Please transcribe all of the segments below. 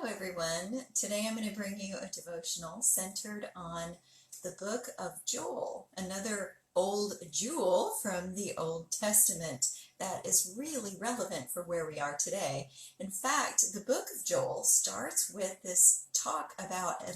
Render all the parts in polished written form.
Hello everyone. Today I'm going to bring you a devotional centered on the book of Joel, another old jewel from the Old Testament that is really relevant for where we are today. In fact, the book of Joel starts with this talk about a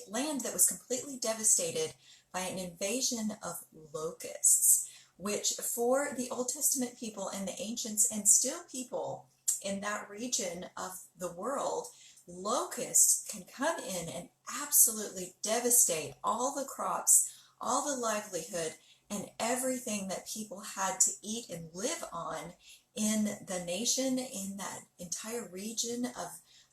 land that was completely devastated by an invasion of locusts, which for the Old Testament people and the ancients and still people in that region of the world, locusts can come in and absolutely devastate all the crops, all the livelihood, and everything that people had to eat and live on in the nation, in that entire region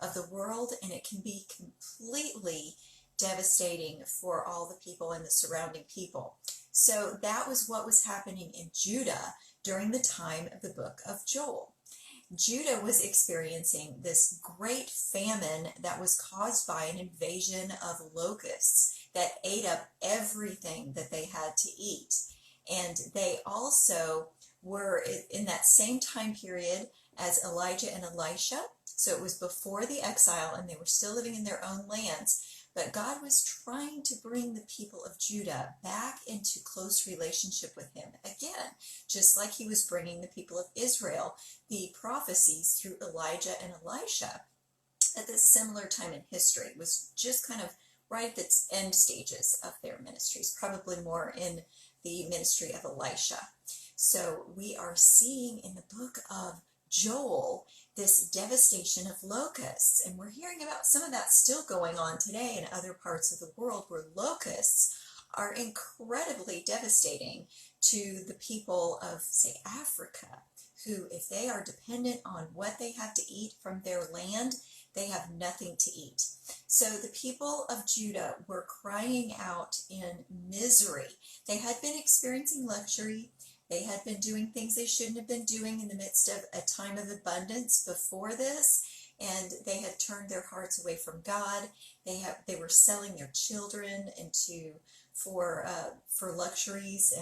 of the world, and it can be completely devastating for all the people and the surrounding people. So that was what was happening in Judah during the time of the book of Joel. Judah was experiencing this great famine that was caused by an invasion of locusts that ate up everything that they had to eat. And they also were in that same time period as Elijah and Elisha. So it was before the exile and they were still living in their own lands. But God was trying to bring the people of Judah back into close relationship with him again, just like he was bringing the people of Israel the prophecies through Elijah and Elisha at this similar time in history. It was just kind of right at the end stages of their ministries, probably more in the ministry of Elisha. So we are seeing in the book of Joel this devastation of locusts, and we're hearing about some of that still going on today in other parts of the world where locusts are incredibly devastating to the people of, say, Africa, who, if they are dependent on what they have to eat from their land, they have nothing to eat. So the people of Judah were crying out in misery. They had been experiencing luxury. They had been doing things they shouldn't have been doing in the midst of a time of abundance before this, and they had turned their hearts away from God. They were selling their children for luxuries,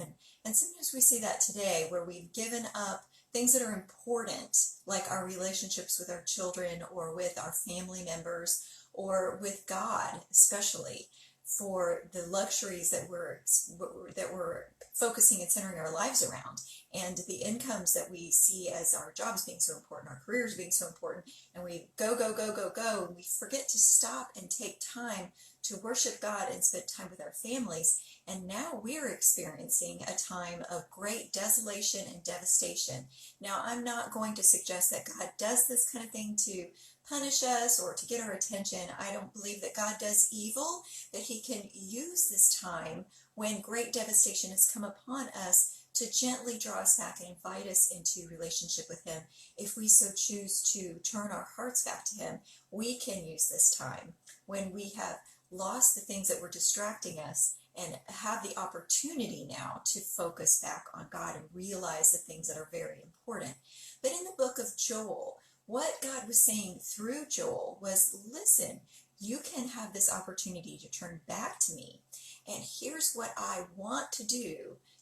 and sometimes we see that today where we've given up things that are important, like our relationships with our children or with our family members or with God, especially, for the luxuries that we're focusing and centering our lives around, and the incomes that we see as our jobs being so important, our careers being so important, and we go, and we forget to stop and take time to worship God and spend time with our families. And now we're experiencing a time of great desolation and devastation. Now, I'm not going to suggest that God does this kind of thing to punish us or to get our attention. I don't believe that God does evil, that he can use this time when great devastation has come upon us to gently draw us back and invite us into relationship with him. If we so choose to turn our hearts back to him, we can use this time when we have lost the things that were distracting us and have the opportunity now to focus back on God and realize the things that are very important. But in the book of Joel, what God was saying through Joel was, listen, you can have this opportunity to turn back to me, and here's what I want to do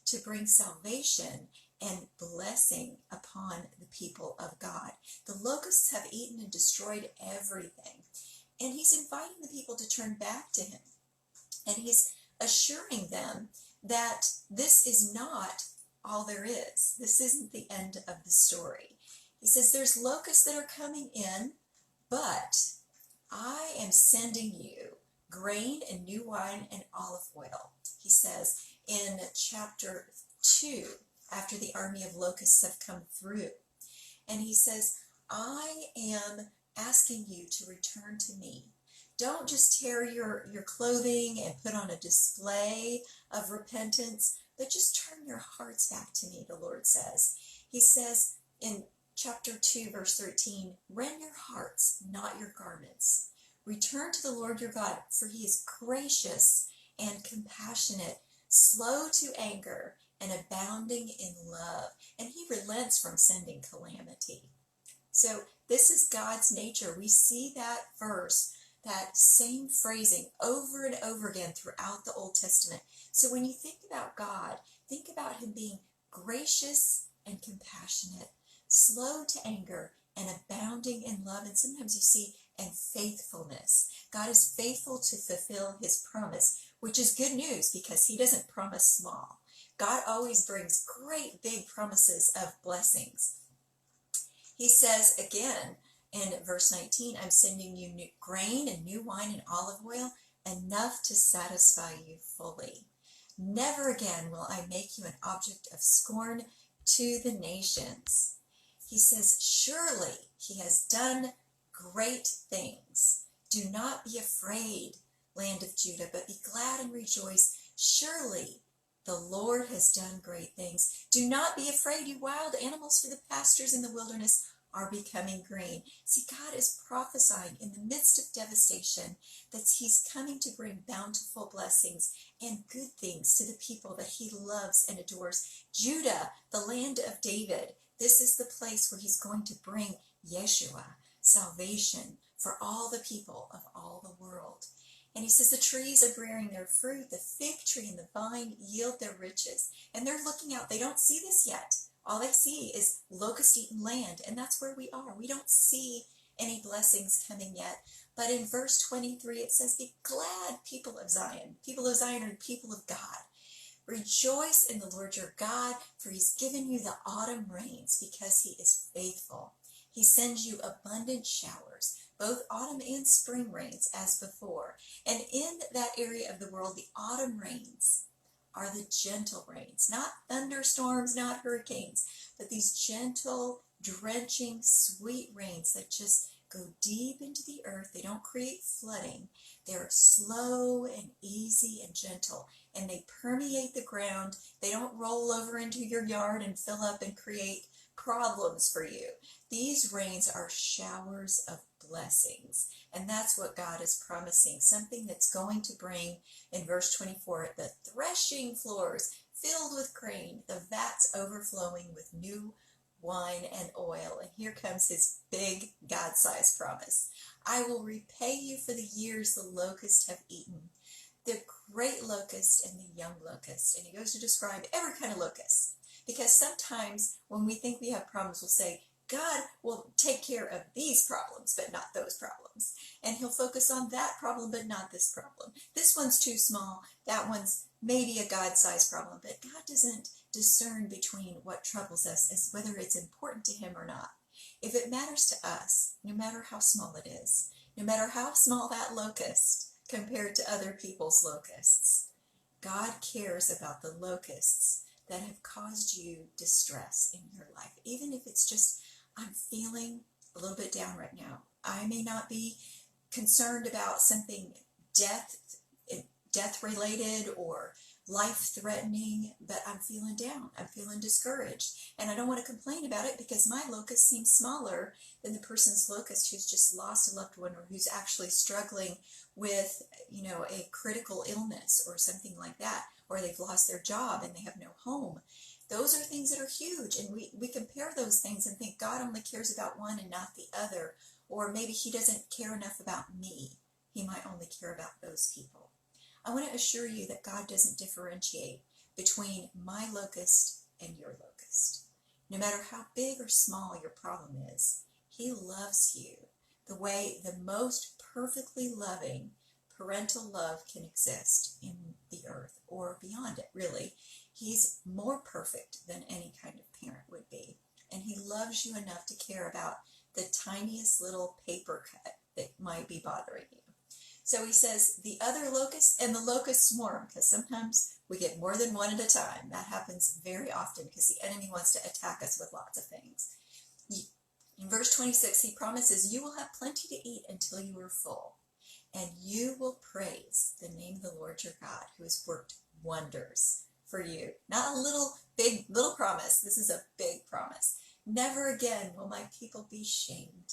to bring salvation and blessing upon the people of God. The locusts have eaten and destroyed everything, and he's inviting the people to turn back to him, and he's assuring them that this is not all there is. This isn't the end of the story. He says there's locusts that are coming in, but I am sending you grain and new wine and olive oil. He says in chapter 2, after the army of locusts have come through. And he says, I am asking you to return to me. Don't just tear your clothing and put on a display of repentance, but just turn your hearts back to me, the Lord says. He says in chapter 2, verse 13, rend your hearts, not your garments. Return to the Lord your God, for he is gracious and compassionate, slow to anger, and abounding in love. And he relents from sending calamity. So this is God's nature. We see that verse, that same phrasing over and over again throughout the Old Testament. So when you think about God, think about him being gracious and compassionate, slow to anger, and abounding in love. And sometimes you see and faithfulness. God is faithful to fulfill his promise, which is good news because he doesn't promise small. God always brings great big promises of blessings. He says again in verse 19, I'm sending you new grain and new wine and olive oil, enough to satisfy you fully. Never again will I make you an object of scorn to the nations. He says, surely he has done great things. Do not be afraid, land of Judah, but be glad and rejoice. Surely the Lord has done great things. Do not be afraid, you wild animals, for the pastures in the wilderness are becoming green. See, God is prophesying in the midst of devastation that he's coming to bring bountiful blessings and good things to the people that he loves and adores. Judah, the land of David, this is the place where he's going to bring Yeshua, salvation for all the people of all the world. And he says the trees are bearing their fruit, the fig tree and the vine yield their riches. And they're looking out. They don't see this yet. All they see is locust-eaten land, and that's where we are. We don't see any blessings coming yet. But in verse 23, it says, be glad, people of Zion. People of Zion are the people of God. Rejoice in the Lord your God, for he's given you the autumn rains because he is faithful. He sends you abundant showers, both autumn and spring rains as before. And in that area of the world, the autumn rains are the gentle rains, not thunderstorms, not hurricanes, but these gentle, drenching, sweet rains that just go deep into the earth. They don't create flooding. They're slow and easy and gentle, and they permeate the ground. They don't roll over into your yard and fill up and create problems for you. These rains are showers of blessings, and that's what God is promising, something that's going to bring, in verse 24, the threshing floors filled with grain, the vats overflowing with new wine and oil. And here comes his big God-sized promise. I will repay you for the years the locusts have eaten, the great locust and the young locust. And he goes to describe every kind of locust, because sometimes when we think we have problems, we'll say, God will take care of these problems, but not those problems. And he'll focus on that problem, but not this problem. This one's too small. That one's maybe a God-sized problem. But God doesn't discern between what troubles us as whether it's important to him or not. If it matters to us, no matter how small it is, no matter how small that locust compared to other people's locusts, God cares about the locusts that have caused you distress in your life. Even if it's just, I'm feeling a little bit down right now. I may not be concerned about something death related or life threatening, but I'm feeling down. I'm feeling discouraged. And I don't want to complain about it because my locust seems smaller than the person's locust who's just lost a loved one or who's actually struggling with, a critical illness or something like that, or they've lost their job and they have no home. Those are things that are huge, and we compare those things and think God only cares about one and not the other, or maybe he doesn't care enough about me. He might only care about those people. I want to assure you that God doesn't differentiate between my locust and your locust. No matter how big or small your problem is, he loves you the way the most perfectly loving parental love can exist in the earth or beyond it, really. He's more perfect than any kind of parent would be. And he loves you enough to care about the tiniest little paper cut that might be bothering you. So he says, the other locust and the locust swarm, because sometimes we get more than one at a time. That happens very often because the enemy wants to attack us with lots of things. In verse 26, he promises, you will have plenty to eat until you are full, and you will praise the name of the Lord your God, who has worked wonders for you. Not a little promise. This is a big promise. Never again will my people be shamed.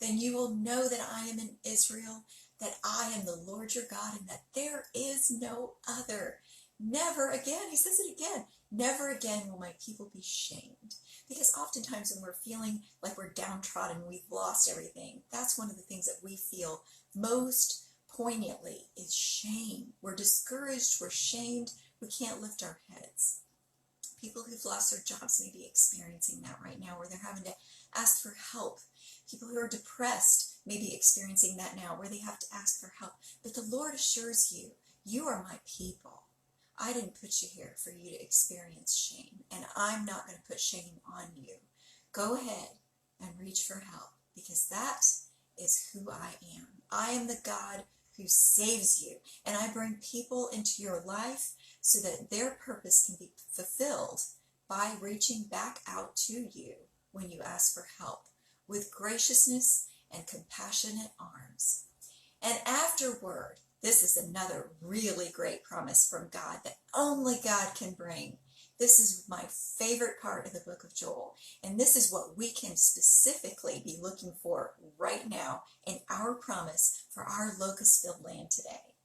Then you will know that I am in Israel, that I am the Lord your God, and that there is no other. Never again, he says it again, never again will my people be shamed. Because oftentimes when we're feeling like we're downtrodden, we've lost everything, that's one of the things that we feel most poignantly is shame. We're discouraged, we're shamed, we can't lift our heads. People who've lost their jobs may be experiencing that right now, where they're having to ask for help. People who are depressed may be experiencing that now, where they have to ask for help. But the Lord assures you, you are my people. I didn't put you here for you to experience shame, and I'm not going to put shame on you. Go ahead and reach for help, because that is who I am. I am the God who saves you, and I bring people into your life so that their purpose can be fulfilled by reaching back out to you when you ask for help with graciousness and compassionate arms. And afterward, this is another really great promise from God that only God can bring. This is my favorite part of the book of Joel, and this is what we can specifically be looking for right now in our promise for our locust-filled land today.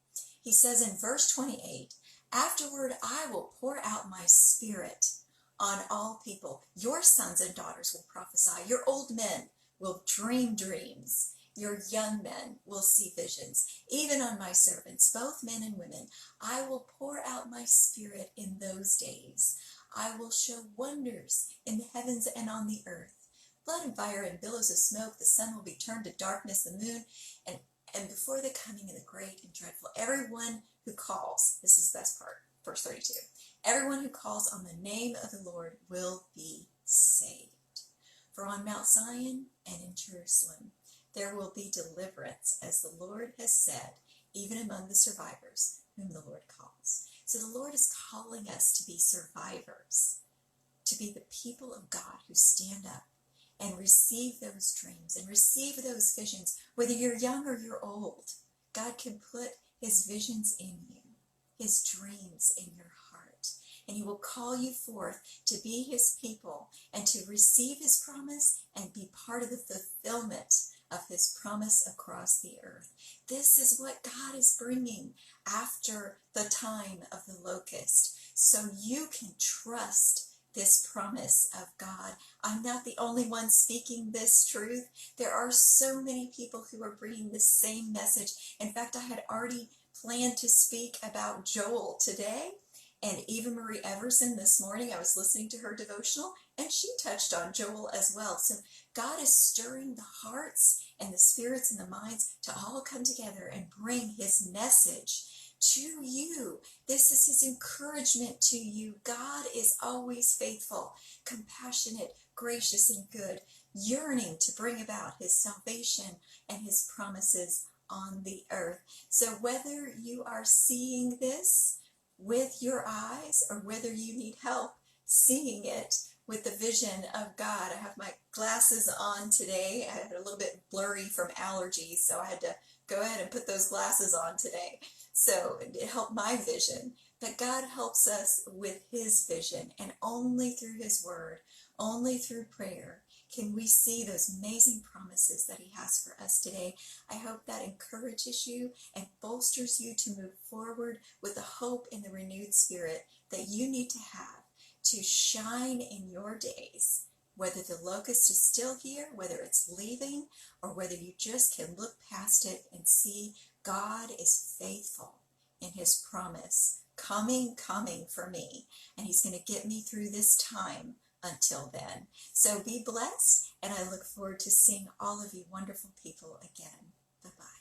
He says in verse 28, "Afterward I will pour out my spirit on all people. Your sons and daughters will prophesy. Your old men will dream dreams. Your young men will see visions. Even on my servants, both men and women, I will pour out my spirit in those days. I will show wonders in the heavens and on the earth. Blood and fire and billows of smoke. The sun will be turned to darkness, the moon, and before the coming of the great and dreadful, everyone who calls," this is the best part, verse 32, "everyone who calls on the name of the Lord will be saved. For on Mount Zion and in Jerusalem there will be deliverance, as the Lord has said, even among the survivors whom the Lord calls." So the Lord is calling us to be survivors, to be the people of God who stand up and receive those dreams and receive those visions. Whether you're young or you're old, God can put his visions in you, his dreams in your heart, and he will call you forth to be his people and to receive his promise and be part of the fulfillment of his promise across the earth. This is what God is bringing after the time of the locust, so you can trust this promise of God. I'm not the only one speaking this truth. There are so many people who are bringing the same message. In fact, I had already planned to speak about Joel today, and Eva Marie Everson this morning, I was listening to her devotional, and she touched on Joel as well. So God is stirring the hearts and the spirits and the minds to all come together and bring his message to you. This is his encouragement to you. God is always faithful, compassionate, gracious, and good, yearning to bring about his salvation and his promises on the earth. So whether you are seeing this with your eyes or whether you need help seeing it with the vision of God. I have my glasses on today. I had a little bit blurry from allergies, so I had to go ahead and put those glasses on today. So it helped my vision. But God helps us with his vision, and only through his word, only through prayer, can we see those amazing promises that he has for us today. I hope that encourages you and bolsters you to move forward with the hope and the renewed spirit that you need to have to shine in your days, whether the locust is still here, whether it's leaving, or whether you just can look past it and see God is faithful in his promise, coming for me, and he's going to get me through this time until then. So be blessed, and I look forward to seeing all of you wonderful people again. Bye-bye.